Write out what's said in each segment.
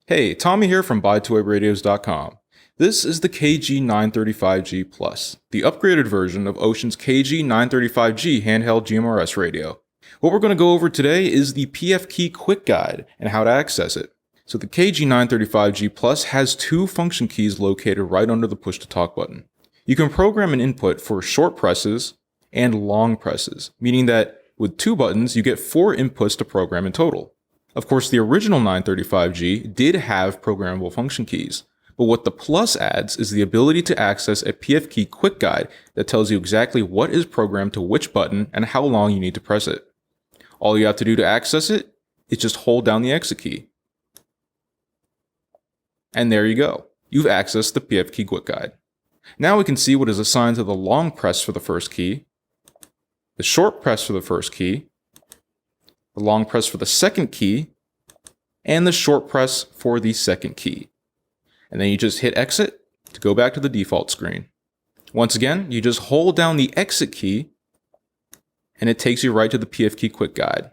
Hey, Tommy here from BuyToWebRadios.com. This is the KG-935G Plus, the upgraded version of Wouxun's KG-935G handheld GMRS radio. What we're going to go over today is the PF key quick guide and how to access it. So the KG-935G Plus has two function keys located right under the push-to-talk button. You can program an input for short presses and long presses, meaning that with two buttons, you get 4 inputs to program in total. Of course, the original 935G did have programmable function keys, but what the Plus adds is the ability to access a PF key quick guide that tells you exactly what is programmed to which button and how long you need to press it. All you have to do to access it is just hold down the exit key. And there you go. You've accessed the PF key quick guide. Now we can see what is assigned to the long press for the first key, the short press for the first key, the long press for the second key, and the short press for the second key. And then you just hit exit to go back to the default screen. Once again, you just hold down the exit key and it takes you right to the PF key quick guide.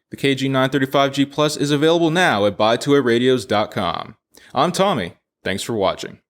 The KG-935G Plus is available now at BuyToWebRadios.com. I'm Tommy. Thanks for watching.